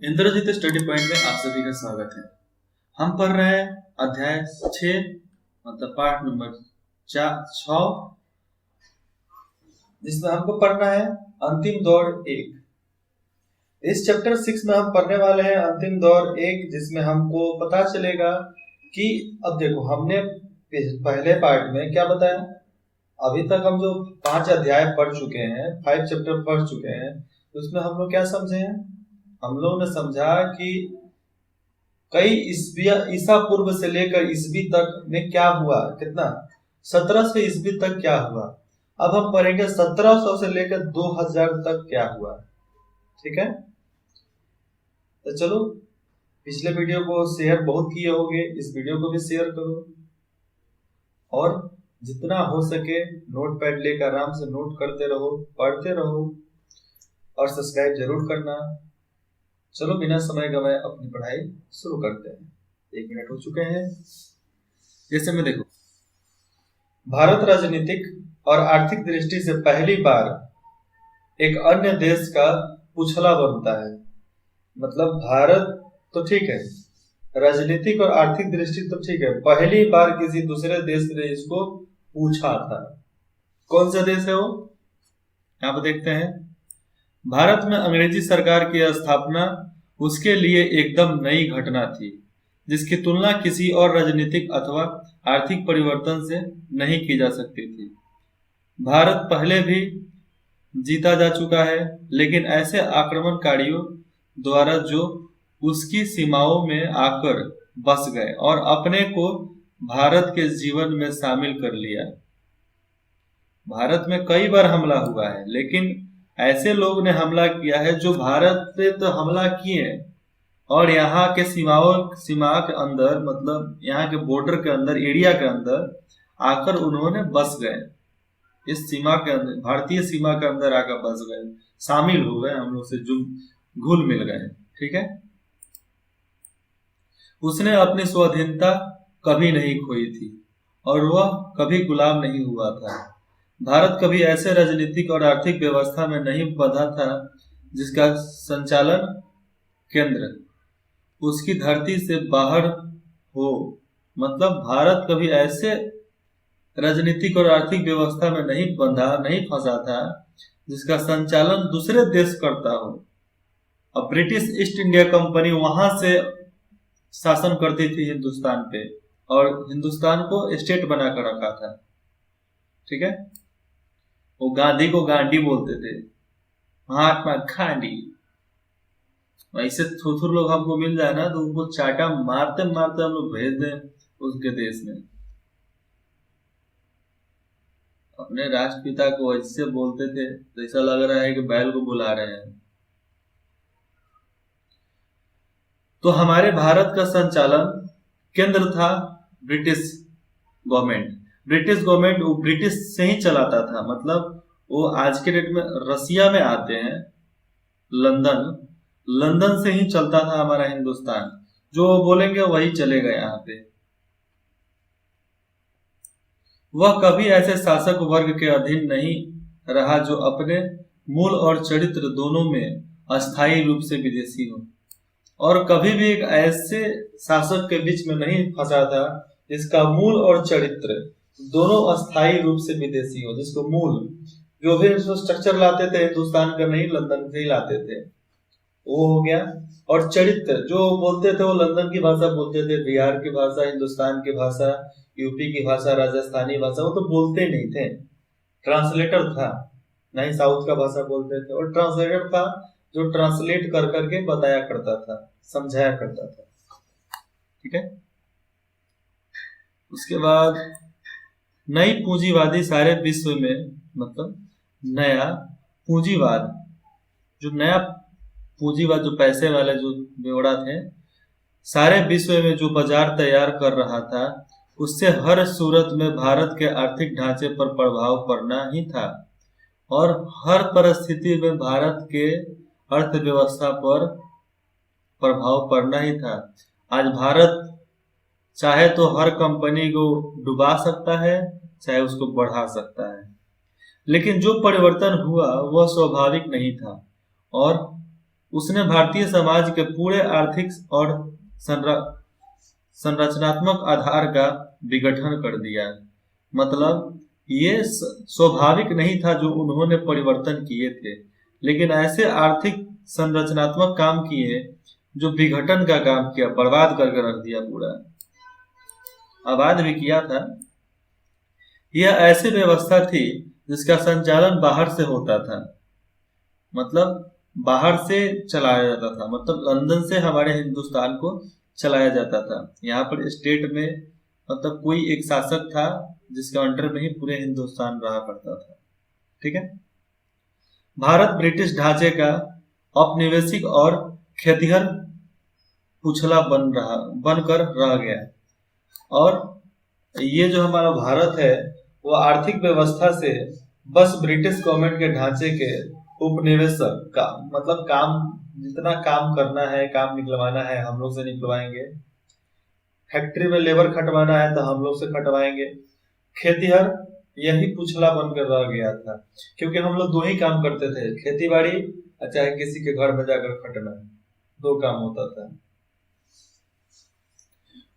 Indrajit study point में आप सभी का स्वागत है। हम पढ़ रहे हैं अध्याय 6 मतलब पार्ट नंबर 6, जिसमें हमको पढ़ना है अंतिम दौर 1। इस चैप्टर 6 में हम पढ़ने वाले हैं अंतिम दौर 1, जिसमें हमको पता चलेगा कि अब देखो हमने पहले पार्ट में क्या बताया। अभी तक हम जो 5 अध्याय पढ़ चुके हैं, 5 चैप्टर पढ़ चुके हैं, उसमें हम लोग क्या समझे हैं। हम लोग ने समझा कि कई ईसा पूर्व से लेकर ईसवी तक में क्या हुआ, कितना 1700 ईसवी तक क्या हुआ। अब हम पढ़ेंगे 1700 से लेकर 2000 तक क्या हुआ। ठीक है, तो चलो, पिछले वीडियो को शेयर बहुत किए होंगे, इस वीडियो को भी शेयर करो और जितना हो सके नोट पैड लेकर आराम से नोट करते रहो, पढ़ते रहो और सब्सक्राइब जरूर करना। चलो बिना समय गवाए अपनी पढ़ाई शुरू करते हैं। 1 मिनट हो चुके हैं। जैसे में देखो, भारत राजनीतिक और आर्थिक दृष्टि से पहली बार एक अन्य देश का पूछला बनता है। मतलब भारत तो ठीक है, राजनीतिक और आर्थिक दृष्टि तो ठीक है, पहली बार किसी दूसरे देश ने इसको पूछा था। कौन सा देश है वो, यहाँ पर देखते हैं। भारत में अंग्रेजी सरकार की स्थापना उसके लिए एकदम नई घटना थी, जिसकी तुलना किसी और राजनीतिक अथवा आर्थिक परिवर्तन से नहीं की जा सकती थी। भारत पहले भी जीता जा चुका है, लेकिन ऐसे आक्रमणकारियों द्वारा जो उसकी सीमाओं में आकर बस गए और अपने को भारत के जीवन में शामिल कर लिया। भारत में कई बार हमला हुआ है, लेकिन ऐसे लोग ने हमला किया है जो भारत पे तो हमला किए और यहाँ के सीमा के अंदर, मतलब यहाँ के बॉर्डर के अंदर, एरिया के अंदर आकर उन्होंने बस गए। इस सीमा के अंदर, भारतीय सीमा के अंदर आकर बस गए, शामिल हो गए, हम लोग से घुल मिल गए। ठीक है, उसने अपनी स्वाधीनता कभी नहीं खोई थी और वह कभी गुलाम नहीं हुआ था। भारत कभी ऐसे राजनीतिक और आर्थिक व्यवस्था में नहीं बंधा था जिसका संचालन केंद्र उसकी धरती से बाहर हो। मतलब भारत कभी ऐसे राजनीतिक और आर्थिक व्यवस्था में नहीं फंसा था जिसका संचालन दूसरे देश करता हो। अब ब्रिटिश ईस्ट इंडिया कंपनी वहां से शासन करती थी हिंदुस्तान पे और हिंदुस्तान को स्टेट बनाकर रखा था। ठीक है, वो गांधी को गांधी बोलते थे, महात्मा गांधी। ऐसे थोथुर लोग हमको मिल जाए ना तो उनको चाटा मारते मारते हम लोग भेज दें उसके देश में। अपने राष्ट्रपिता को ऐसे बोलते थे तो ऐसा लग रहा है कि बैल को बुला रहे हैं। तो हमारे भारत का संचालन केंद्र था ब्रिटिश गवर्नमेंट। ब्रिटिश गवर्नमेंट वो ब्रिटिश से ही चलाता था। मतलब वो आज के डेट में रसिया में आते हैं, लंदन से ही चलता था हमारा हिंदुस्तान। जो बोलेंगे वही चलेगा यहाँ पे। वह कभी ऐसे शासक वर्ग के अधीन नहीं रहा जो अपने मूल और चरित्र दोनों में अस्थायी रूप से विदेशी हो, और कभी भी एक ऐसे शासक के बीच में नहीं फंसा था जिसका मूल और चरित्र दोनों अस्थायी रूप से विदेशी हो। जिसको मूल जो भी स्ट्रक्चर लाते थे हिंदुस्तान का नहीं, लंदन से ही लाते थे, वो हो गया। और चरित्र जो बोलते थे वो लंदन की भाषा बोलते थे, बिहार की भाषा, हिंदुस्तान की भाषा, यूपी की भाषा, राजस्थानी भाषा, वो तो बोलते नहीं थे। ट्रांसलेटर था, नहीं साउथ का भाषा बोलते थे, और ट्रांसलेटर था जो ट्रांसलेट कर करके बताया करता था, समझाया करता था। ठीक है, उसके बाद नई पूंजीवादी सारे विश्व में, मतलब नया पूंजीवाद, जो नया पूंजीवाद, जो पैसे वाले जो बेवड़ा थे, सारे विश्व में जो बाजार तैयार कर रहा था, उससे हर सूरत में भारत के आर्थिक ढांचे पर प्रभाव पड़ना ही था और हर परिस्थिति में भारत के अर्थव्यवस्था पर प्रभाव पड़ना ही था। आज भारत चाहे तो हर कंपनी को डुबा सकता है, चाहे उसको बढ़ा सकता है, लेकिन जो परिवर्तन हुआ वह स्वाभाविक नहीं था और उसने भारतीय समाज के पूरे आर्थिक और संरचनात्मक आधार का विघटन कर दिया। मतलब ये स्वाभाविक नहीं था जो उन्होंने परिवर्तन किए थे, लेकिन ऐसे आर्थिक संरचनात्मक काम किए जो विघटन का काम किया, बर्बाद करके रख दिया पूरा। आबाद भी किया था। यह ऐसी व्यवस्था थी जिसका संचालन बाहर से होता था, मतलब बाहर से चलाया जाता था, मतलब लंदन से हमारे हिंदुस्तान को चलाया जाता था। यहाँ पर स्टेट में मतलब कोई एक शासक था जिसके अंडर में ही पूरे हिंदुस्तान रहा करता था। ठीक है। भारत ब्रिटिश ढांचे का औपनिवेशिक और खेतिहर पुछला बनकर रह गया। और ये जो हमारा भारत है वो आर्थिक व्यवस्था से बस ब्रिटिश गवर्नमेंट के ढांचे के उपनिवेशक का मतलब काम, जितना काम करना है, काम निकलवाना है हम लोग से निकलवाएंगे, फैक्ट्री में लेबर खटवाना है तो हम लोग से खटवाएंगे। खेतिहर यही पुछला बनकर रह गया था, क्योंकि हम लोग दो ही काम करते थे, खेती बाड़ी चाहे किसी के घर में जाकर खटना, दो काम होता था।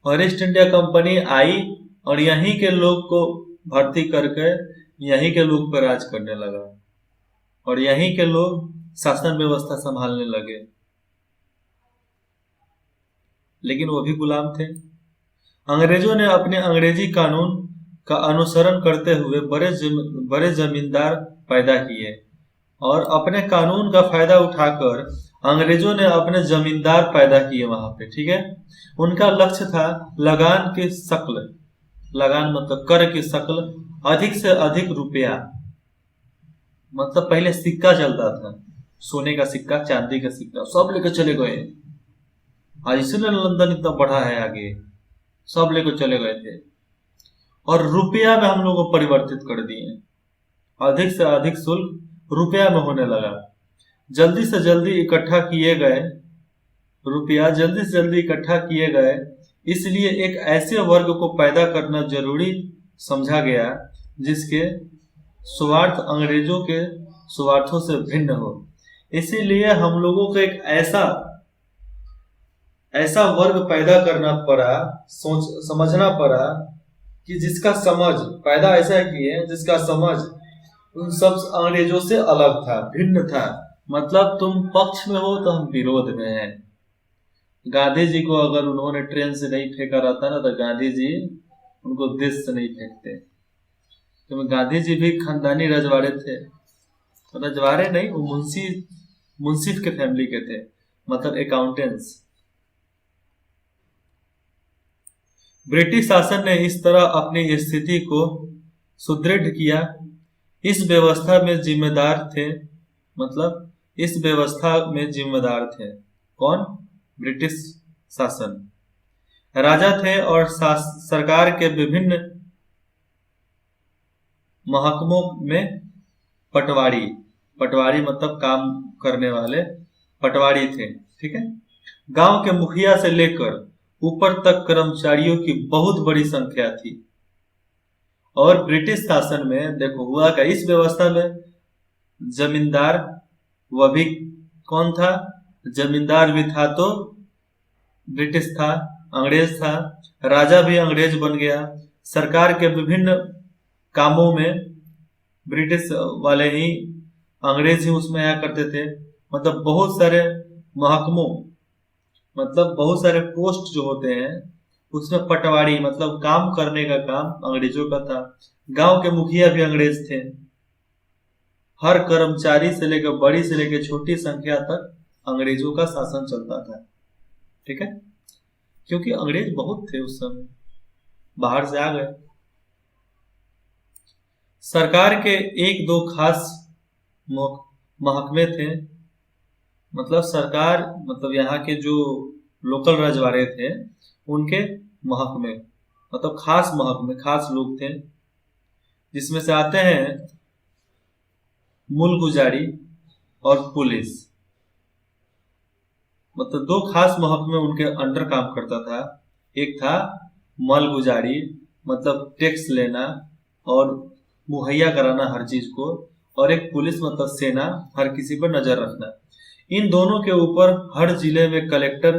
और ईस्ट इंडिया कंपनी आई और यहीं के लोग को भर्ती करके यहीं के लोग पर राज करने लगा और यहीं के लोग शासन व्यवस्था संभालने लगे, लेकिन वो भी गुलाम थे। अंग्रेजों ने अपने अंग्रेजी कानून का अनुसरण करते हुए बड़े जमींदार पैदा किए और अपने कानून का फायदा उठाकर अंग्रेजों ने अपने जमींदार पैदा किए वहां पे। ठीक है। उनका लक्ष्य था लगान की शक्ल, लगान मतलब कर की शक्ल, अधिक से अधिक रुपया। मतलब पहले सिक्का चलता था, सोने का सिक्का, चांदी का सिक्का, सब लेकर चले गए। आज इसलिए लंदन इतना बढ़ा है आगे, सब लेकर चले गए थे और रुपया में हम लोग को परिवर्तित कर दिए। अधिक से अधिक शुल्क रुपया में होने लगा। जल्दी से जल्दी इकट्ठा किए गए रुपया, जल्दी से जल्दी इकट्ठा किए गए, इसलिए एक ऐसे वर्ग को पैदा करना जरूरी समझा गया जिसके स्वार्थ अंग्रेजों के स्वार्थों से भिन्न हो। इसीलिए हम लोगों को एक ऐसा वर्ग पैदा करना पड़ा, समझना पड़ा कि जिसका समझ पैदा ऐसा किए जिसका समझ उन सब अंग्रेजों से अलग था, भिन्न था। मतलब तुम पक्ष में हो तो हम विरोध में हैं। गांधी जी को अगर उन्होंने ट्रेन से नहीं फेंका रहता ना तो गांधी जी उनको देश से नहीं फेंकते, क्योंकि गांधी जी भी खानदानी रजवाड़े थे। रजवाड़े नहीं, वो मुंसिफ के फैमिली के थे, मतलब अकाउंटेंट्स। ब्रिटिश शासन ने इस तरह अपनी स्थिति को सुदृढ़ किया। इस व्यवस्था में जिम्मेदार थे, मतलब इस व्यवस्था में जिम्मेदार थे कौन? ब्रिटिश शासन। राजा थे और सरकार के विभिन्न महकमों में पटवारी मतलब काम करने वाले पटवारी थे। ठीक है। गांव के मुखिया से लेकर ऊपर तक कर्मचारियों की बहुत बड़ी संख्या थी। और ब्रिटिश शासन में देखो हुआ क्या, इस व्यवस्था में जमींदार, वह भी कौन था? जमींदार भी था तो ब्रिटिश था, अंग्रेज था। राजा भी अंग्रेज बन गया। सरकार के विभिन्न कामों में ब्रिटिश वाले ही, अंग्रेज ही उसमें आया करते थे। मतलब बहुत सारे महकमों, मतलब बहुत सारे पोस्ट जो होते हैं उसमें पटवारी मतलब काम करने का काम अंग्रेजों का था। गांव के मुखिया भी अंग्रेज थे। हर कर्मचारी से लेकर बड़ी से लेकर छोटी संख्या तक अंग्रेजों का शासन चलता था। ठीक है। क्योंकि अंग्रेज बहुत थे उस समय, बाहर से आ गए। सरकार के एक दो खास महकमे थे, मतलब सरकार मतलब यहाँ के जो लोकल रजवाड़े थे उनके महकमे, मतलब खास महकमे, खास लोग थे, जिसमें से आते हैं मूलगुजारी और पुलिस। मतलब दो खास महकमे उनके अंडर काम करता था। एक था मालगुजारी, मतलब टैक्स लेना और मुहैया कराना हर चीज को, और एक पुलिस मतलब सेना, हर किसी पर नजर रखना। इन दोनों के ऊपर हर जिले में कलेक्टर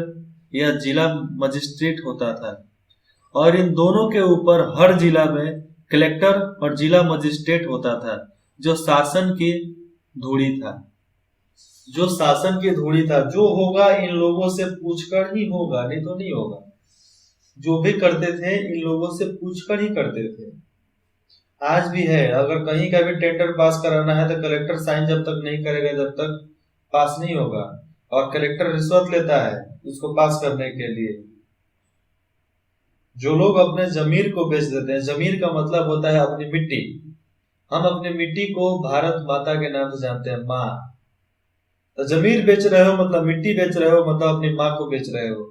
या जिला मजिस्ट्रेट होता था, और इन दोनों के ऊपर हर जिला में कलेक्टर और जिला मजिस्ट्रेट होता था, जो शासन की धूड़ी था। जो शासन की धूड़ी था, जो होगा इन लोगों से पूछकर ही होगा, नहीं तो नहीं होगा। जो भी करते थे इन लोगों से पूछकर ही करते थे। आज भी है, अगर कहीं का भी टेंडर पास कराना है तो कलेक्टर साइन जब तक नहीं करेगा जब तक पास नहीं होगा, और कलेक्टर रिश्वत लेता है उसको पास करने के लिए। जो लोग अपने जमीर को बेच देते हैं, जमीर का मतलब होता है अपनी मिट्टी। हम अपनी मिट्टी को भारत माता के नाम से जानते हैं, माँ। तो जमीर बेच रहे हो मतलब मिट्टी बेच रहे हो, मतलब अपनी माँ को बेच रहे हो।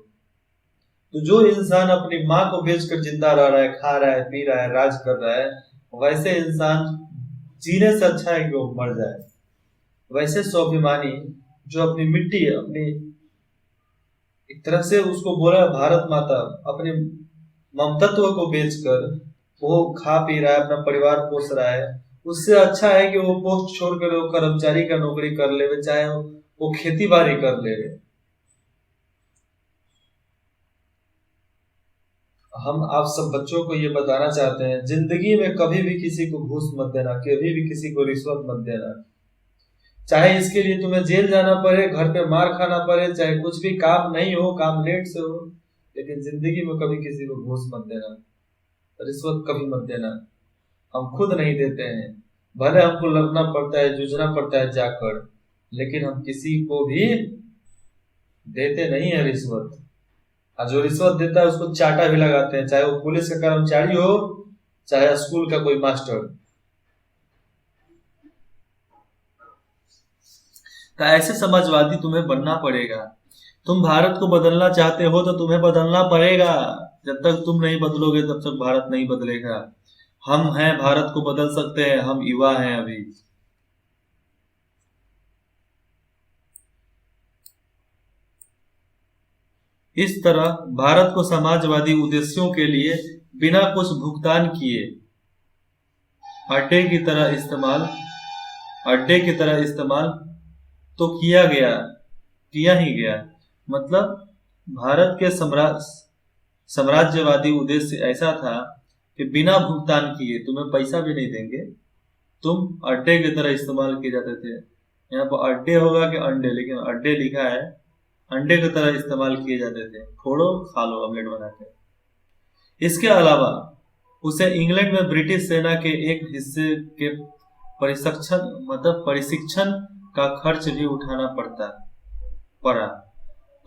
तो जो इंसान अपनी माँ को बेचकर जिंदा रह रहा है, खा रहा है, पी रहा है, राज कर रहा है, वैसे इंसान जीने से अच्छा है कि वो मर जाए। वैसे स्वाभिमानी जो अपनी मिट्टी, अपनी एक तरह से उसको बोला भारत माता, अपने ममतत्व को बेचकर वो खा पी रहा है, अपना परिवार पोष रहा है, उससे अच्छा है कि वो पोस्ट छोड़कर वो कर्मचारी का नौकरी कर ले, चाहे वो खेती बाड़ी कर ले। हम आप सब बच्चों को ये बताना चाहते हैं, जिंदगी में कभी भी किसी को घूस मत देना, कभी भी किसी को रिश्वत मत देना। चाहे इसके लिए तुम्हें जेल जाना पड़े, घर पे मार खाना पड़े, चाहे कुछ भी काम नहीं हो, काम लेट से हो, लेकिन जिंदगी में कभी किसी को घूस मत देना, रिश्वत कभी मत देना। हम खुद नहीं देते हैं, भले हमको लड़ना पड़ता है, जूझना पड़ता है जाकर, लेकिन हम किसी को भी देते नहीं है रिश्वत। और जो रिश्वत देता है उसको चाटा भी लगाते हैं, चाहे वो पुलिस का कर्मचारी हो, चाहे स्कूल का कोई मास्टर। तो ऐसे समाजवादी तुम्हें बनना पड़ेगा। तुम भारत को बदलना चाहते हो तो तुम्हें बदलना पड़ेगा। जब तक तुम नहीं बदलोगे तब तक भारत नहीं बदलेगा। हम हैं, भारत को बदल सकते हैं, हम युवा हैं अभी। इस तरह भारत को समाजवादी उद्देश्यों के लिए बिना कुछ भुगतान किए अड्डे की तरह इस्तेमाल तो किया ही गया। मतलब भारत के साम्राज्यवादी उद्देश्य ऐसा था कि बिना भुगतान किए, तुम्हें पैसा भी नहीं देंगे, तुम अड्डे की तरह इस्तेमाल किए जाते थे। यहाँ पर अड्डे होगा कि अंडे, लेकिन अड्डे लिखा है, अंडे की तरह इस्तेमाल किए जाते थे। फोड़ो खा लो ऑमलेट बना के। इसके अलावा उसे इंग्लैंड में ब्रिटिश सेना के एक हिस्से के प्रशिक्षण का खर्च भी उठाना पड़ा।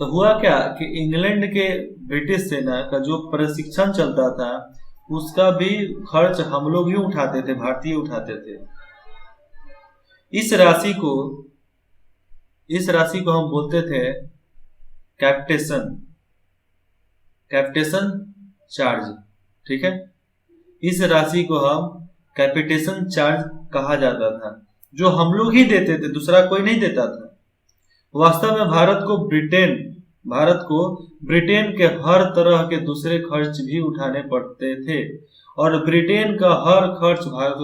तो हुआ क्या कि इंग्लैंड के ब्रिटिश सेना का जो प्रशिक्षण चलता था उसका भी खर्च हम लोग ही उठाते थे, भारतीय उठाते थे। इस राशि को हम बोलते थे कैपिटेशन चार्ज। ठीक है, इस राशि को हम कैपिटेशन चार्ज कहा जाता था, जो हम लोग ही देते थे, दूसरा कोई नहीं देता था। वास्तव में भारत को ब्रिटेन के हर तरह के दूसरे खर्च भी उठाने पड़ते थे, और ब्रिटेन का हर खर्च भारत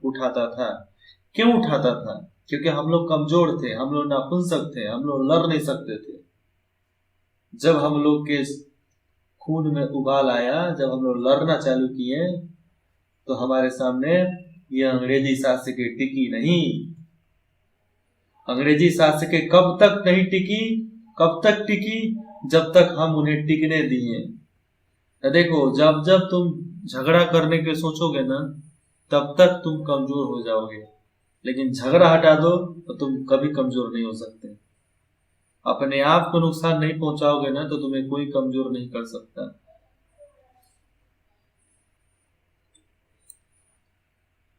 उठाता था। क्यों उठाता था? क्योंकि हम लोग कमजोर थे, हम लोग नपुंसक थे, हम लोग लड़ नहीं सकते थे। जब हम लोग के खून में उबाल आया, जब हम लोग लड़ना चालू किए, तो हमारे सामने ये अंग्रेजी शासक टिकी नहीं। अंग्रेजी शासक कब तक टिकी? जब तक हम उन्हें टिकने दिए। देखो, जब तुम झगड़ा करने के सोचोगे ना, तब तक तुम कमजोर हो जाओगे, लेकिन झगड़ा हटा दो तो तुम कभी कमजोर नहीं हो सकते। अपने आप को नुकसान नहीं पहुंचाओगे ना, तो तुम्हें कोई कमजोर नहीं कर सकता।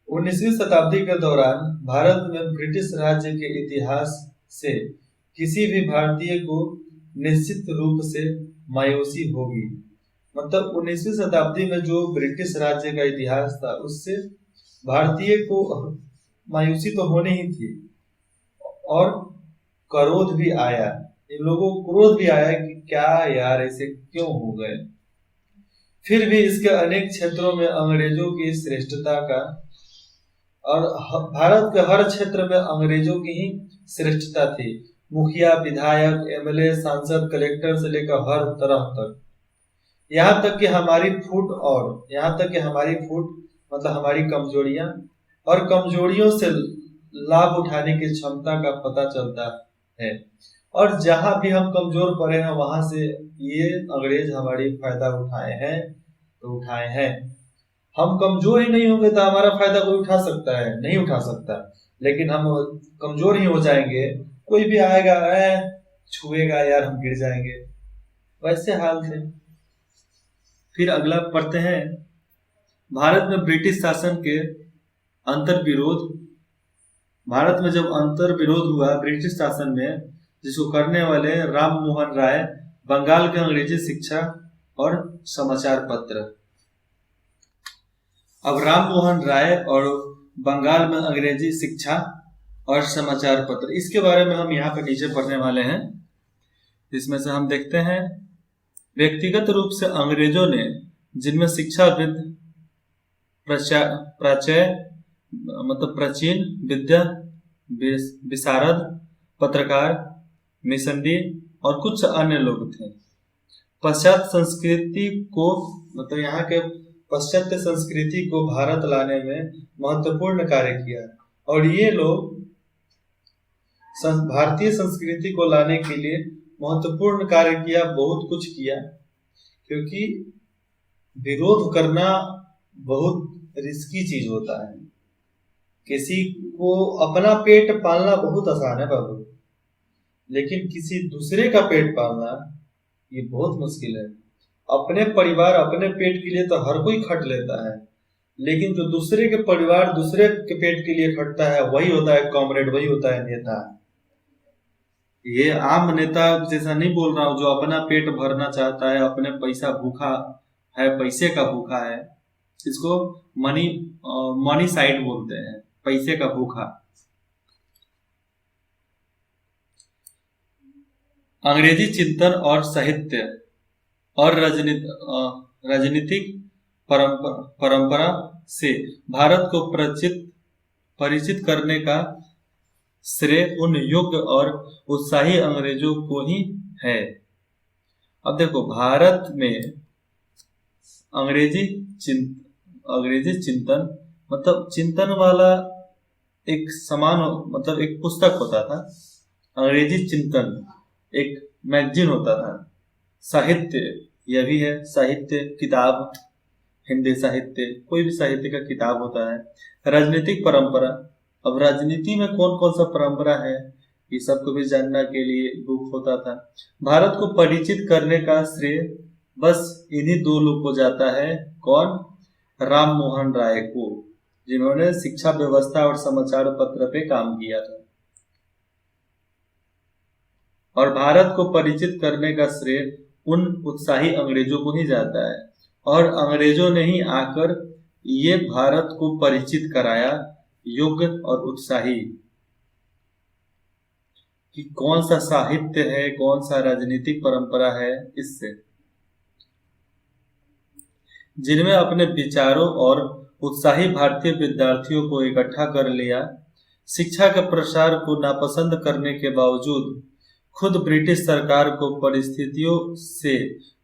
19वीं शताब्दी के दौरान भारत में ब्रिटिश राज्य के इतिहास से किसी भी भारतीय को निश्चित रूप से मायूसी होगी। मतलब 19वीं शताब्दी में जो ब्रिटिश राज्य का इतिहास था, उससे भारतीय को मायूसी तो होनी ही थी, और क्रोध भी आया। इन लोगों को क्रोध भी आया कि क्या यार, ऐसे क्यों हो गए। फिर भी इसके अनेक क्षेत्रों में अंग्रेजों की श्रेष्ठता का और भारत के हर क्षेत्र में अंग्रेजों की ही श्रेष्ठता थी। मुखिया, विधायक, एमएलए, सांसद, कलेक्टर से लेकर हर तरह तक, यहाँ तक कि हमारी फूट मतलब हमारी कमजोरियां और कमजोरियों से लाभ उठाने की क्षमता का पता चलता है। और जहां भी हम कमजोर पड़े हैं वहां से ये अंग्रेज हमारी फायदा उठाए हैं। हम कमजोर ही नहीं होंगे तो हमारा फायदा कोई उठा सकता है? नहीं उठा सकता। लेकिन हम कमजोर ही हो जाएंगे, कोई भी आएगा छुएगा यार, हम गिर जाएंगे, वैसे हाल थे। फिर अगला पढ़ते हैं, भारत में ब्रिटिश शासन के अंतर्विरोध। भारत में जब अंतर्विरोध हुआ ब्रिटिश शासन में, जिसको करने वाले राम मोहन राय, बंगाल के अंग्रेजी शिक्षा और समाचार पत्र। अब राम मोहन राय और बंगाल में अंग्रेजी शिक्षा और समाचार पत्र, इसके बारे में हम यहाँ पे नीचे पढ़ने वाले हैं। इसमें से हम देखते हैं, व्यक्तिगत रूप से अंग्रेजों ने, जिनमें शिक्षाविद, प्राचीन विद्या विशारद, पत्रकार, मिशनरी और कुछ अन्य लोग थे, पाश्चात्य संस्कृति को मतलब यहाँ के पाश्चात्य संस्कृति को भारत लाने में महत्वपूर्ण कार्य किया। और ये लोग भारतीय संस्कृति को लाने के लिए महत्वपूर्ण कार्य किया, बहुत कुछ किया। क्योंकि विरोध करना बहुत रिस्की चीज होता है। किसी को अपना पेट पालना बहुत आसान है बाबू, लेकिन किसी दूसरे का पेट पालना ये बहुत मुश्किल है। अपने परिवार, अपने पेट के लिए तो हर कोई खट लेता है, लेकिन जो दूसरे के परिवार, दूसरे के पेट के लिए खटता है, वही होता है कॉमरेड, वही होता है नेता। ये आम नेता जैसा नहीं बोल रहा हूँ, जो अपना पेट भरना चाहता है, अपने पैसा भूखा है, पैसे का भूखा है, इसको मनी साइड बोलते हैं, पैसे का भूखा। अंग्रेजी चिंतन और साहित्य और राजनीतिक परंपरा से भारत को परिचित करने का श्रेय उन योग्य और उत्साही अंग्रेजों को ही है। अब देखो, भारत में अंग्रेजी चिंतन मतलब चिंतन वाला एक मतलब एक पुस्तक होता था। अंग्रेजी चिंतन एक मैगजीन होता था। साहित्य, यह भी है साहित्य, किताब, हिंदी साहित्य, कोई भी साहित्य का किताब होता है। राजनीतिक परंपरा, अब राजनीति में कौन कौन सा परंपरा है, ये सबको भी जानने के लिए बुक होता था। भारत को परिचित करने का श्रेय बस इन्हीं दो लोग को जाता है। कौन? राम मोहन राय को, जिन्होंने शिक्षा व्यवस्था और समाचार पत्र पे काम किया था। और भारत को परिचित करने का श्रेय उन उत्साही अंग्रेजों को ही जाता है। और अंग्रेजों ने ही आकर ये भारत को परिचित कराया, योग्य और उत्साही, कि कौन सा साहित्य है, कौन सा राजनीतिक परंपरा है, इससे जिनमें अपने विचारों और उत्साही भारतीय विद्यार्थियों को इकट्ठा कर लिया। शिक्षा के प्रसार को नापसंद करने के बावजूद खुद ब्रिटिश सरकार को परिस्थितियों से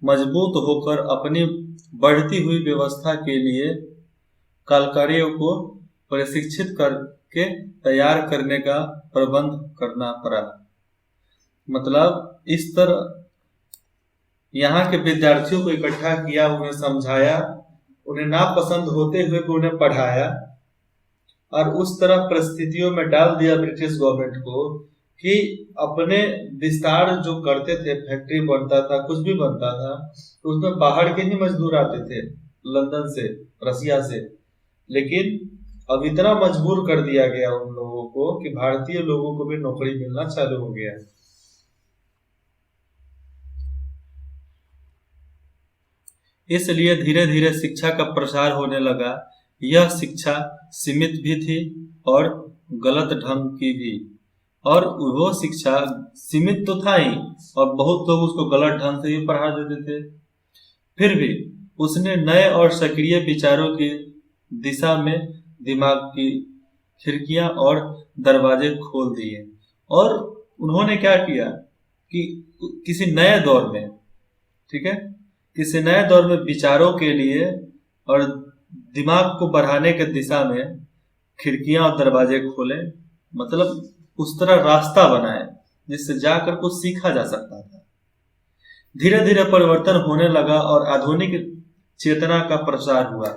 मजबूत होकर अपनी बढ़ती हुई व्यवस्था के लिए कलकारियों को प्रशिक्षित करके तैयार करने का प्रबंध करना पड़ा। मतलब इस तरह यहाँ के विद्यार्थियों को इकट्ठा किया, उन्हें समझाया, उन्हें नापसंद होते हुए भी उन्हें पढ़ाया, और उस तरह परिस्थितियों में डाल दिया ब्रिटिश गवर्नमेंट को कि अपने विस्तार जो करते थे, फैक्ट्री बनता था, कुछ भी बनता था, तो उसमें बाहर के ही मजदूर आते थे, लंदन से, रसिया से। लेकिन अब इतना मजबूर कर दिया गया उन लोगों को कि भारतीय लोगों को भी नौकरी मिलना चालू हो गया। इसलिए धीरे धीरे शिक्षा का प्रसार होने लगा। यह शिक्षा सीमित भी थी और गलत ढंग की भी। और वो शिक्षा सीमित तो था ही, और बहुत लोग उसको गलत ढंग से भी पढ़ा देते थे। फिर भी उसने नए और सक्रिय विचारों की दिशा में दिमाग की खिड़कियां और दरवाजे खोल दिए। और उन्होंने क्या किया कि किसी नए दौर में, ठीक है, किसी नए दौर में विचारों के लिए और दिमाग को बढ़ाने के दिशा में खिड़कियां और दरवाजे खोले, मतलब उस तरह रास्ता बनाए जिससे जाकर कुछ सीखा जा सकता था। धीरे धीरे परिवर्तन होने लगा और आधुनिक चेतना का प्रसार हुआ।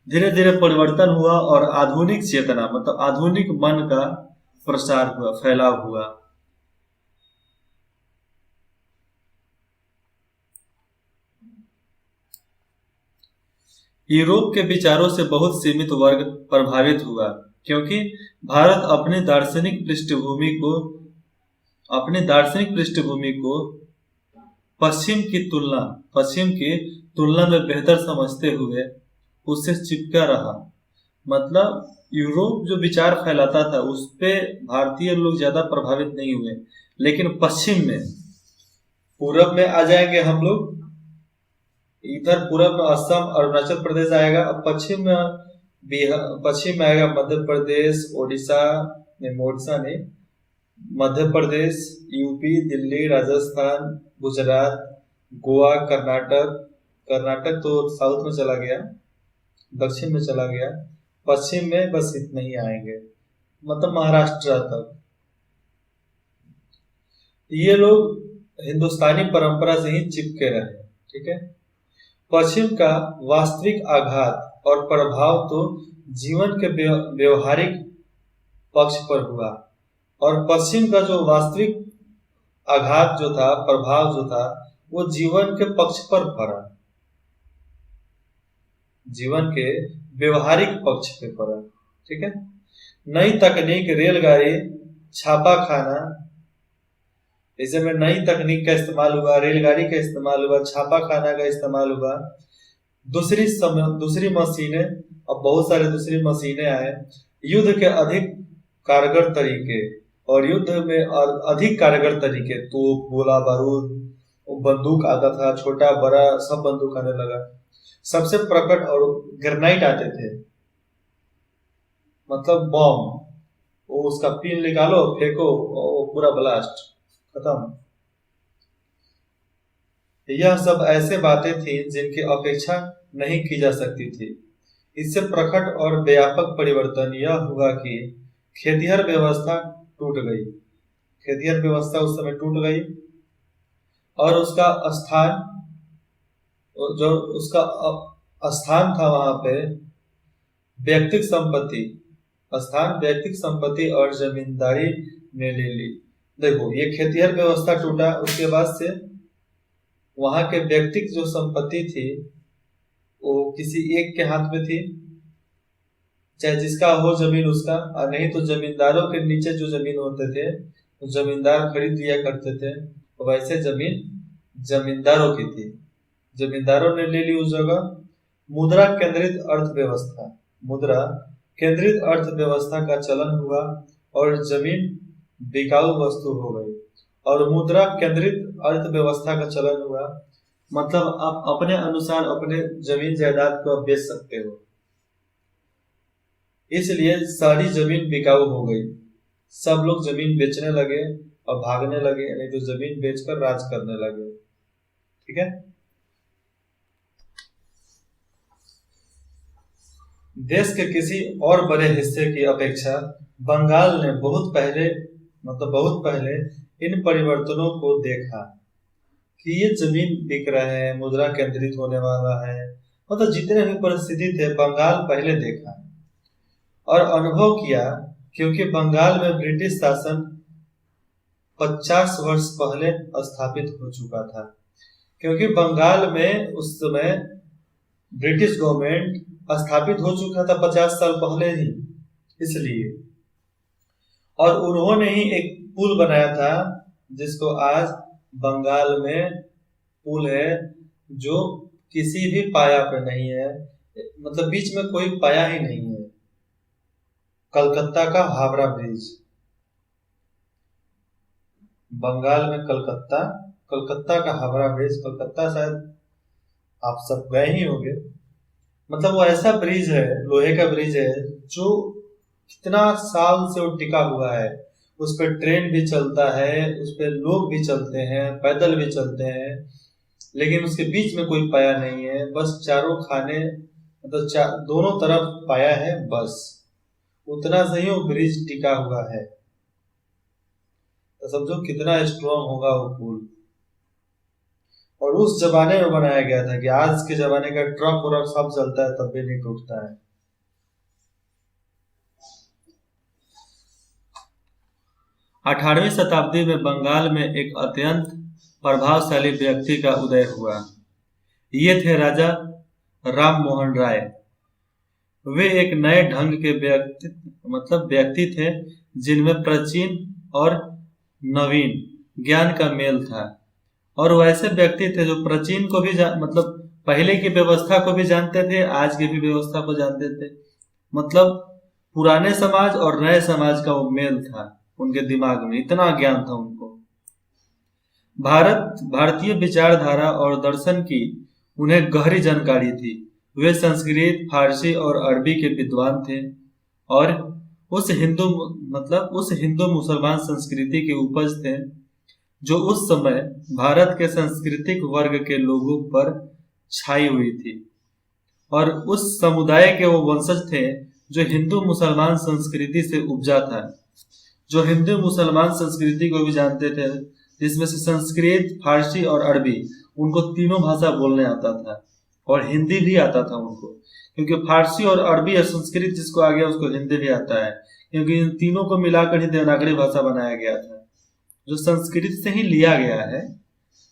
धीरे धीरे परिवर्तन हुआ और आधुनिक चेतना मतलब आधुनिक मन का प्रसार हुआ, फैलाव हुआ। यूरोप के विचारों से बहुत सीमित वर्ग प्रभावित हुआ, क्योंकि भारत अपनी दार्शनिक पृष्ठभूमि को पश्चिम की तुलना में बेहतर समझते हुए उससे चिपका रहा। मतलब यूरोप जो विचार फैलाता था उस पे भारतीय लोग ज्यादा प्रभावित नहीं हुए, लेकिन पश्चिम में, पूरब में आ जाएंगे हम लोग, इधर पूरब में असम अरुणाचल प्रदेश आएगा, और पश्चिम में पश्चिम में आएगा मध्य प्रदेश, ओडिशा नहीं, मध्य प्रदेश, यूपी, दिल्ली, राजस्थान, गुजरात, गोवा, कर्नाटक तो साउथ में चला गया, दक्षिण में चला गया, पश्चिम में बस इतने ही आएंगे, मतलब महाराष्ट्र तक। ये लोग हिंदुस्तानी परंपरा से ही चिपके रहे, ठीक है। पश्चिम का वास्तविक आघात और प्रभाव तो जीवन के व्यवहारिक पक्ष पर हुआ, और पश्चिम का जो वास्तविक आघात जो था, प्रभाव जो था, वो जीवन के पक्ष पर पड़ा, जीवन के व्यवहारिक पक्ष पे पड़ा, ठीक है। नई तकनीक, रेलगाड़ी, छापा खाना, इस में नई तकनीक का इस्तेमाल हुआ, रेलगाड़ी का इस्तेमाल हुआ, छापा खाना का इस्तेमाल हुआ, दूसरी मशीनें, अब बहुत सारे दूसरी मशीनें आए, युद्ध के अधिक कारगर तरीके, और युद्ध में और अधिक कारगर तरीके, तोप, गोला बारूद, बंदूक आता था, छोटा बड़ा सब बंदूक आने लगा। सबसे प्रकट और ग्रेनाइट आते थे, मतलब बॉम्ब, वो उसका पिन निकालो, फेंको, वो पूरा ब्लास्ट, खत्म। यह सब ऐसे बातें थी जिनकी अपेक्षा नहीं की जा सकती थी। इससे प्रकट और व्यापक परिवर्तन यह हुआ कि खेतिहर व्यवस्था टूट गई। खेतिहर व्यवस्था उस समय टूट गई, और उसका स्थान था वहां पे व्यक्तिगत संपत्ति और जमींदारी ने ले ली। देखो, ये खेतिहर व्यवस्था टूटा, उसके बाद से वहां के व्यक्तिगत जो संपत्ति थी वो किसी एक के हाथ में थी, चाहे जिसका हो जमीन उसका, और नहीं तो जमींदारों के नीचे जो जमीन होते थे तो जमींदार खरीद लिया करते थे, तो वैसे जमीन जमींदारों की थी, जमींदारों ने ले ली उस जगह। मुद्रा केंद्रित अर्थव्यवस्था का चलन हुआ, और जमीन बिकाऊ वस्तु हो गई। और मुद्रा केंद्रित अर्थव्यवस्था का चलन हुआ, मतलब आप अपने अनुसार अपने जमीन जायदाद को बेच सकते हो, इसलिए सारी जमीन बिकाऊ हो गई। सब लोग जमीन बेचने लगे और भागने लगे, नहीं तो जमीन बेचकर राज करने लगे, ठीक है। देश के किसी और बड़े हिस्से की अपेक्षा बंगाल ने बहुत पहले इन परिवर्तनों को देखा कि ये जमीन बिक रहे हैं, मुद्रा केंद्रित होने वाला है, मतलब जितने भी परिस्थिति थे बंगाल पहले देखा और अनुभव किया, क्योंकि बंगाल में ब्रिटिश शासन 50 वर्ष पहले स्थापित हो चुका था। क्योंकि बंगाल में उस समय ब्रिटिश गवर्नमेंट स्थापित हो चुका था 50 साल पहले ही, इसलिए। और उन्होंने ही एक पुल बनाया था जिसको आज बंगाल में पुल है, जो किसी भी पाया पे नहीं है, मतलब बीच में कोई पाया ही नहीं है। कलकत्ता का हावड़ा ब्रिज, बंगाल में कलकत्ता का हावड़ा ब्रिज, कलकत्ता शायद आप सब गए ही होंगे। मतलब वो ऐसा ब्रिज है, लोहे का ब्रिज है, जो कितना साल से वो टिका हुआ है। उस पर ट्रेन भी चलता है, उस पर लोग भी चलते हैं, पैदल भी चलते हैं, लेकिन उसके बीच में कोई पाया नहीं है। बस चारों खाने मतलब दोनों तरफ पाया है, बस उतना से ही वो ब्रिज टिका हुआ है। तो समझो कितना स्ट्रांग होगा वो पुल। और उस जमाने में बनाया गया था कि आज के जमाने का ट्रक व्रक सब चलता है तब भी नहीं टूटता है। 18वीं शताब्दी में बंगाल में एक अत्यंत प्रभावशाली व्यक्ति का उदय हुआ। ये थे राजा राम मोहन राय। वे एक नए ढंग के व्यक्ति थे, जिनमें प्राचीन और नवीन ज्ञान का मेल था। और वैसे व्यक्ति थे जो प्राचीन को भी पहले की व्यवस्था को भी जानते थे, आज की भी व्यवस्था को जानते थे। मतलब पुराने समाज और नए समाज का वो मेल था उनके दिमाग में, इतना ज्ञान था उनको। भारतीय विचारधारा और दर्शन की उन्हें गहरी जानकारी थी। वे संस्कृत, फारसी और अरबी के विद्वान थे और उस हिंदू मुसलमान संस्कृति के उपज थे जो उस समय भारत के सांस्कृतिक वर्ग के लोगों पर छाई हुई थी। और उस समुदाय के वो वंशज थे जो हिंदू मुसलमान संस्कृति से उपजा था, जो हिंदू मुसलमान संस्कृति को भी जानते थे, जिसमें से संस्कृत, फारसी और अरबी, उनको तीनों भाषा बोलने आता था और हिंदी भी आता था उनको, क्योंकि फारसी और अरबी या संस्कृत जिसको आ गया उसको हिंदी भी आता है, क्योंकि इन तीनों को मिलाकर ही देवनागरी भाषा बनाया गया था, जो संस्कृत से ही लिया गया है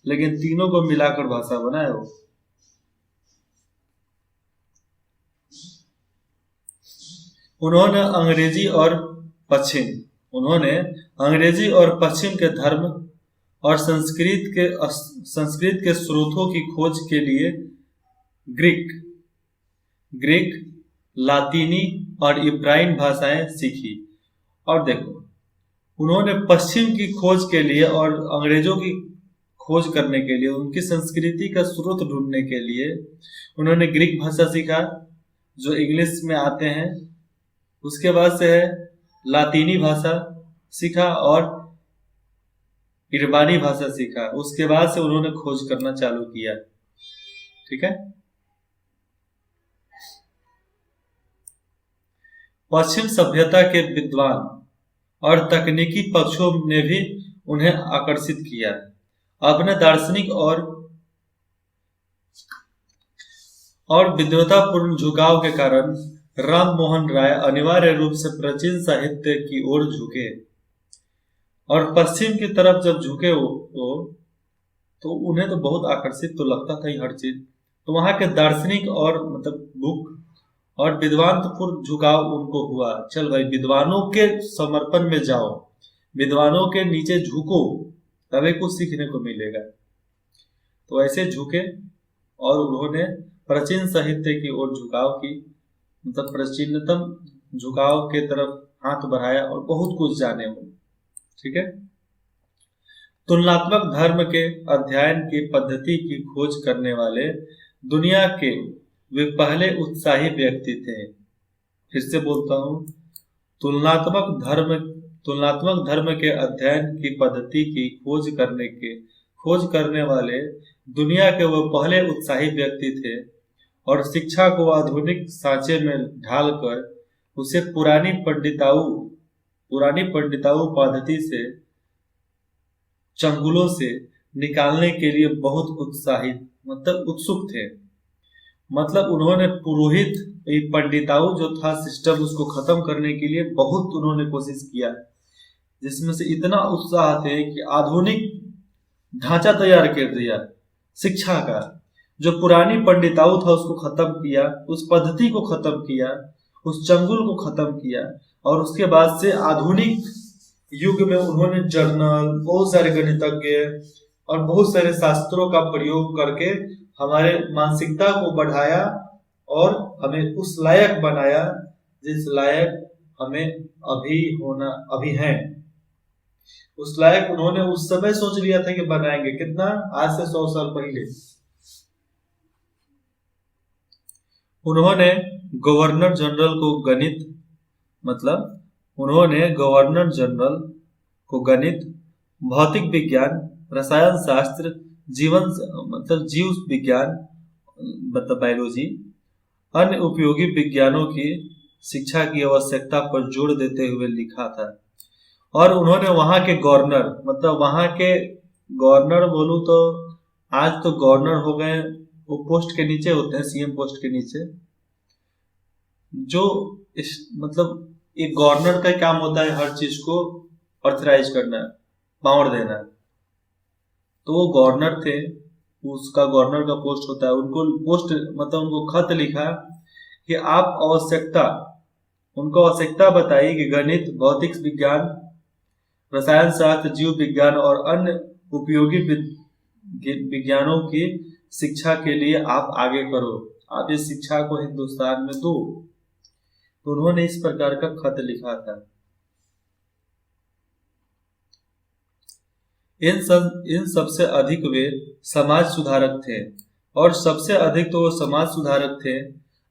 लेकिन तीनों को मिलाकर भाषा बना है वो। उन्होंने अंग्रेजी और पश्चिम के धर्म और संस्कृत के स्रोतों की खोज के लिए ग्रीक, लातीनी और इब्रानी भाषाएं सीखी। और देखो, उन्होंने पश्चिम की खोज के लिए और अंग्रेजों की खोज करने के लिए, उनकी संस्कृति का स्रोत ढूंढने के लिए उन्होंने ग्रीक भाषा सीखा जो इंग्लिश में आते हैं। उसके बाद से है लातीनी भाषा सीखा और इब्रानी भाषा सीखा। उसके बाद से उन्होंने खोज करना चालू किया। ठीक है। पश्चिम सभ्यता के विद्वान और तकनीकी पक्षों ने भी उन्हें आकर्षित किया। अपने दार्शनिक और विद्वतापूर्ण झुकाव के कारण राम मोहन राय अनिवार्य रूप से प्राचीन साहित्य की ओर झुके। और पश्चिम की तरफ जब झुके वो तो उन्हें तो बहुत आकर्षित तो लगता था ही हर चीज। तो वहां के दार्शनिक और बुक और विद्वानपूर्ण झुकाव उनको हुआ। चल भाई, विद्वानों के समर्पण में जाओ, विद्वानों के नीचे झुको, तभी कुछ सीखने को मिलेगा। तो ऐसे झुके और उन्होंने प्राचीन साहित्य की ओर झुकाव की, प्राचीनतम झुकाव के तरफ हाथ बढ़ाया और बहुत कुछ जाने हो। ठीक है। तुलनात्मक धर्म के अध्ययन की पद्धति की खोज करने वाले दुनिया के वे पहले उत्साही व्यक्ति थे। फिर से बोलता हूं, तुलनात्मक धर्म के अध्ययन की पद्धति की खोज करने वाले दुनिया के वो पहले उत्साही व्यक्ति थे और शिक्षा को आधुनिक सांचे में ढालकर उसे पुरानी पंडिताऊ पद्धति से, चंगुलों से निकालने के लिए बहुत उत्सुक थे। उन्होंने पुरोहित पंडिताऊ जो था सिस्टम, उसको खत्म करने के लिए बहुत उन्होंने कोशिश किया, जिसमें से इतना उत्साह थे कि आधुनिक ढांचा तैयार कर दिया शिक्षा का। जो पुरानी पंडिताऊ था उसको खत्म किया, उस पद्धति को खत्म किया, उस चंगुल को खत्म किया। और उसके बाद से आधुनिक युग में उन्होंने जर्नल, बहुत सारे गणितज्ञ और बहुत सारे शास्त्रों का प्रयोग करके हमारे मानसिकता को बढ़ाया और हमें उस लायक बनाया जिस लायक हमें अभी हैं। उस लायक उन्होंने उस समय सोच लिया था कि बनाएंगे। कितना? आज से 100 साल पहले। उन्होंने गवर्नर जनरल को गणित, मतलब उन्होंने गवर्नर जनरल को गणित, भौतिक विज्ञान, रसायन शास्त्र, जीवन मतलब जीव विज्ञान मतलब बायोलॉजी, अन्य उपयोगी विज्ञानों की शिक्षा की आवश्यकता पर जोर देते हुए लिखा था। और उन्होंने वहां के गवर्नर मतलब वहां के गवर्नर बोलूं तो आज तो गवर्नर हो गए, वो पोस्ट के नीचे होते हैं, सीएम पोस्ट के नीचे, जो इस मतलब एक गवर्नर का काम होता है हर चीज को ऑथराइज करना, पावर देना। तो वो गवर्नर थे, उसका गवर्नर का पोस्ट होता है, उनको पोस्ट मतलब उनको खत लिखा कि आप उनको आवश्यकता बताई कि गणित, भौतिक विज्ञान, रसायन शास्त्र, जीव विज्ञान और अन्य उपयोगी विज्ञानों की शिक्षा के लिए आप आगे करो, आप इस शिक्षा को हिंदुस्तान में दो। तो उन्होंने इस प्रकार का खत लिखा था। इन सबसे अधिक वे समाज सुधारक थे, और सबसे अधिक तो वो समाज सुधारक थे।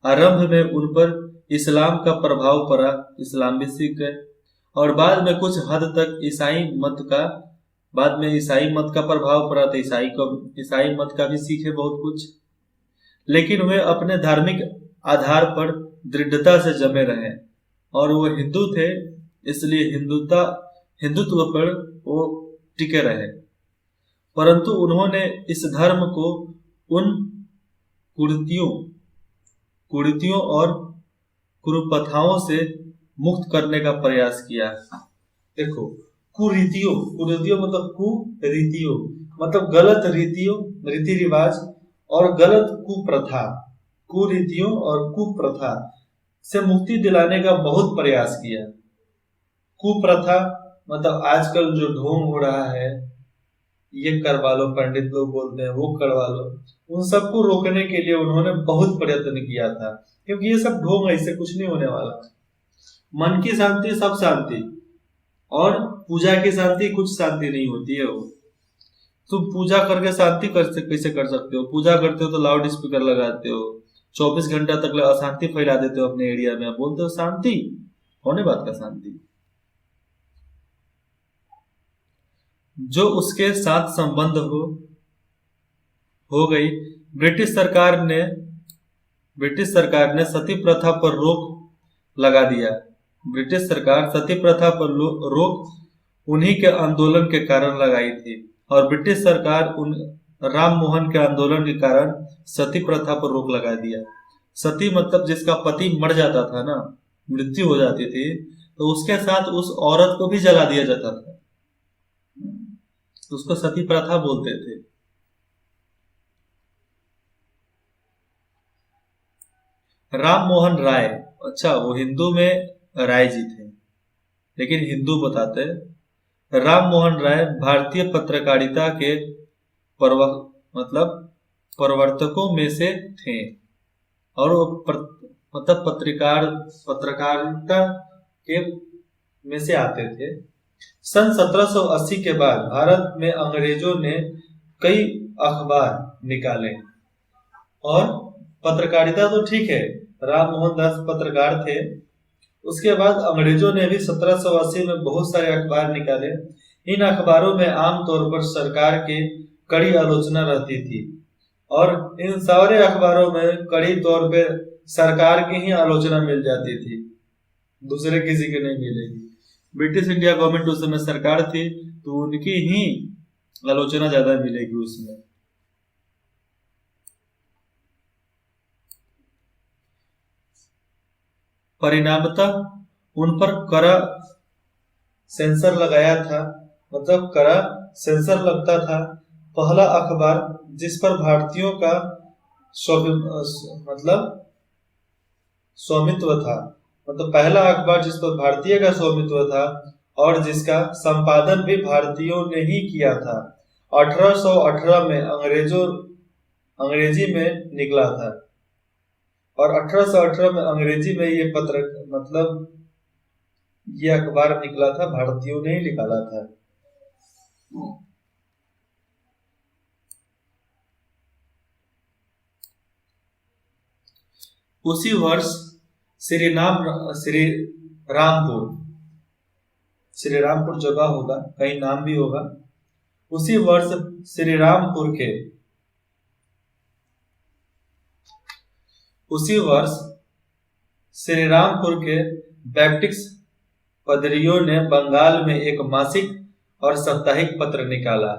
आरंभ में उन पर इस्लाम का प्रभाव पड़ा, इस्लाम भी सीख गए, और बाद में कुछ हद तक ईसाई मत का प्रभाव पड़ा, तो ईसाई मत का भी सीखे बहुत कुछ। लेकिन वे अपने धार्मिक आधार पर दृढ़ता से जमे रहे, और वो हिंदू थे, इसलिए हिंदुत्व पर वो टिके रहे। परंतु उन्होंने इस धर्म को उन कुरीतियों और कुप्रथाओं से मुक्त करने का प्रयास किया। देखो, कुरीतियों मतलब कुरीतियों मतलब गलत रीति रिवाज और गलत कुप्रथा, कुरीतियों और कुप्रथा से मुक्ति दिलाने का बहुत प्रयास किया। कुप्रथा मतलब आजकल जो ढोंग हो रहा है, ये करवा लो, पंडित लोग बोलते हैं वो करवा लो, उन सबको रोकने के लिए उन्होंने बहुत प्रयत्न किया था, क्योंकि ये सब ढोंग है, इससे कुछ नहीं होने वाला। मन की शांति सब शांति, और पूजा की शांति कुछ शांति नहीं होती है। वो तुम पूजा करके शांति कैसे कर सकते हो? पूजा करते हो तो लाउड स्पीकर लगाते हो, 24 घंटा तक अशांति फैला देते हो अपने एरिया में, बोलते हो शांति। होने बात का शांति जो उसके साथ संबंध हो गई। ब्रिटिश सरकार ने सती प्रथा पर रोक लगा दिया। ब्रिटिश सरकार सती प्रथा पर रोक उन्हीं के आंदोलन के कारण लगाई थी, और ब्रिटिश सरकार राम मोहन के आंदोलन के कारण सती प्रथा पर रोक लगा दिया। सती मतलब जिसका पति मर जाता था ना, मृत्यु हो जाती थी, तो उसके साथ उस औरत को भी जला दिया जाता था, तो उसको सती प्रथा बोलते थे। राम मोहन राय, अच्छा वो हिंदू में राय जी थे, लेकिन हिंदू बताते हैं। राम मोहन राय भारतीय पत्रकारिता के प्रवर्तकों में से थे, और वो मतलब पत्रकारिता के में से आते थे। सन 1780 के बाद भारत में अंग्रेजों ने कई अखबार निकाले, और पत्रकारिता तो ठीक है, राम मोहन दास पत्रकार थे। उसके बाद अंग्रेजों ने भी 1780 में बहुत सारे अखबार निकाले। इन अखबारों में आमतौर पर सरकार के कड़ी आलोचना रहती थी, और इन सारे अखबारों में कड़ी तौर पे सरकार की ही आलोचना मिल जाती थी, दूसरे किसी की नहीं मिलेगी। ब्रिटिश इंडिया गवर्नमेंट उस समय सरकार थी, तो उनकी ही आलोचना ज्यादा मिलेगी उसमें। परिणामतः उन पर कड़ा सेंसर लगाया था, मतलब कड़ा सेंसर लगता था। पहला अखबार जिस पर भारतीयों का स्वामित्व था, मतलब पहला अखबार जिस पर भारतीय का स्वामित्व था और जिसका संपादन भी भारतीयों ने ही किया था, 1818 में अंग्रेजी में निकला था, और 1818 में अंग्रेजी में ये अखबार निकला था, भारतीयों ने ही निकाला था। उसी वर्ष श्री रामपुर, श्री रामपुर जगह होगा, कहीं नाम भी होगा। उसी वर्ष श्री रामपुर के उसी वर्ष श्री रामपुर के बैप्टिस्ट पादरियों ने बंगाल में एक मासिक और साप्ताहिक पत्र निकाला।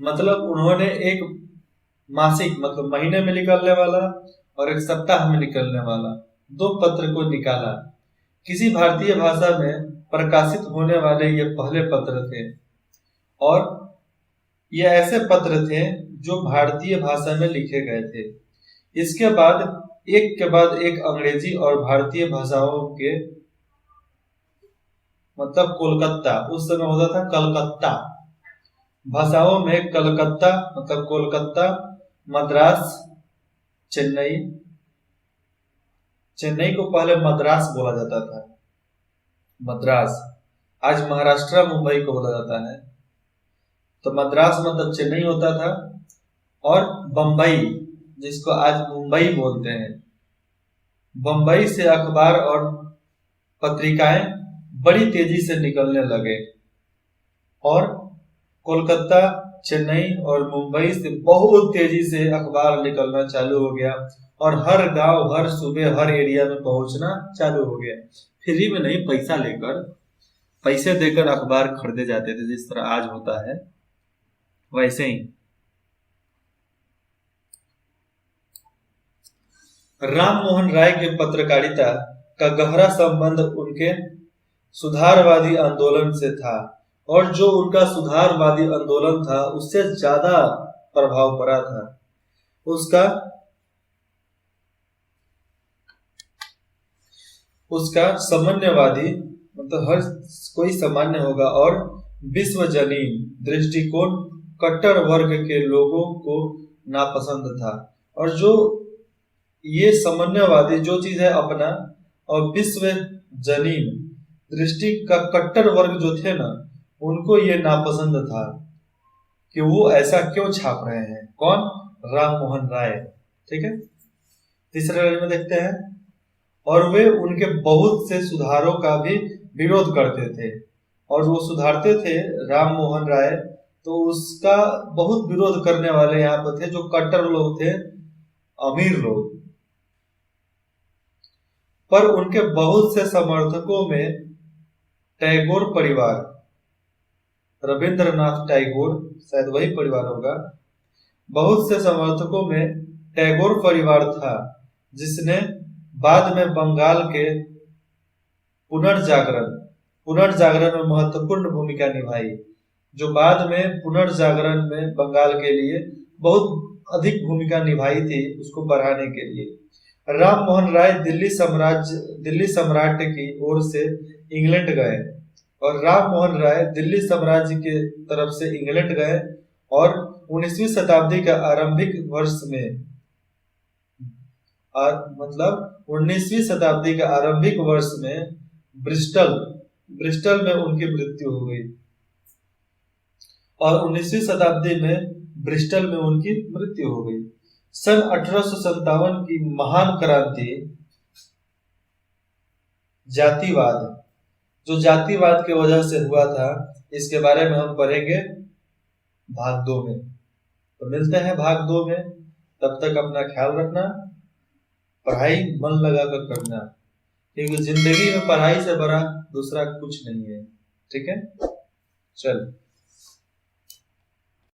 मतलब उन्होंने एक मासिक मतलब महीने में निकलने वाला और एक सप्ताह में निकलने वाला दो पत्र को निकाला। किसी भारतीय भाषा में प्रकाशित होने वाले ये पहले पत्र थे और ये ऐसे पत्र थे जो भारतीय भाषा में लिखे गए थे। इसके बाद एक अंग्रेजी और भारतीय भाषाओं के मतलब कोलकाता, उस समय होता था कलकत्ता भाषाओं में कलकत्ता मतलब कोलकाता, मद्रास, चेन्नई। चेन्नई को पहले मद्रास बोला जाता था, मद्रास। आज महाराष्ट्र मुंबई को बोला जाता है, तो मद्रास मतलब चेन्नई होता था। और बंबई, जिसको आज मुंबई बोलते हैं, बंबई से अखबार और पत्रिकाएं बड़ी तेजी से निकलने लगे और कोलकाता, चेन्नई और मुंबई से बहुत तेजी से अखबार निकलना चालू हो गया और हर गांव, हर सूबे, हर एरिया में पहुंचना चालू हो गया। फ्री में नहीं, पैसा लेकर, पैसे देकर अखबार खरीदे जाते थे, जिस तरह आज होता है वैसे ही। राम मोहन राय के पत्रकारिता का गहरा संबंध उनके सुधारवादी आंदोलन से था और जो उनका सुधारवादी आंदोलन था उससे ज्यादा प्रभाव पड़ा था उसका सामान्यवादी मतलब हर कोई सामान्य होगा और विश्वजनीन दृष्टिकोण कट्टर वर्ग के लोगों को नापसंद था। और जो ये सामान्यवादी जो चीज है अपना और विश्वजनीन दृष्टि का कट्टर वर्ग जो थे ना, उनको ये नापसंद था कि वो ऐसा क्यों छाप रहे हैं। कौन? राम मोहन राय। ठीक है, तीसरे लाइन में देखते हैं। और वे उनके बहुत से सुधारों का भी विरोध करते थे और वो सुधारते थे राम मोहन राय, तो उसका बहुत विरोध करने वाले यहाँ पर थे जो कट्टर लोग थे, अमीर लोग। पर उनके बहुत से समर्थकों में टैगोर परिवार, रविंद्रनाथ टैगोर, शायद वही परिवार होगा, बहुत से समर्थकों में टैगोर परिवार था, जिसने बाद में बंगाल के पुनर्जागरण में महत्वपूर्ण भूमिका निभाई। जो बाद में पुनर्जागरण में बंगाल के लिए बहुत अधिक भूमिका निभाई थी, उसको बढ़ाने के लिए। राम मोहन राय दिल्ली सम्राट की ओर से इंग्लैंड गए और राम मोहन राय दिल्ली साम्राज्य के तरफ से इंग्लैंड गए और 19वीं शताब्दी का आरंभिक वर्ष में मतलब 19वीं शताब्दी का आरंभिक वर्ष में ब्रिस्टल में उनकी मृत्यु हो गई और 19वीं शताब्दी में ब्रिस्टल में उनकी मृत्यु हो गई। सन 1857 की महान क्रांति जातिवाद, जो जातिवाद की वजह से हुआ था, इसके बारे में हम पढ़ेंगे भाग 2 में। तो मिलते हैं भाग 2 में, तब तक अपना ख्याल रखना, पढ़ाई मन लगा कर करना, क्योंकि जिंदगी में पढ़ाई से बड़ा दूसरा कुछ नहीं है। ठीक है, चल।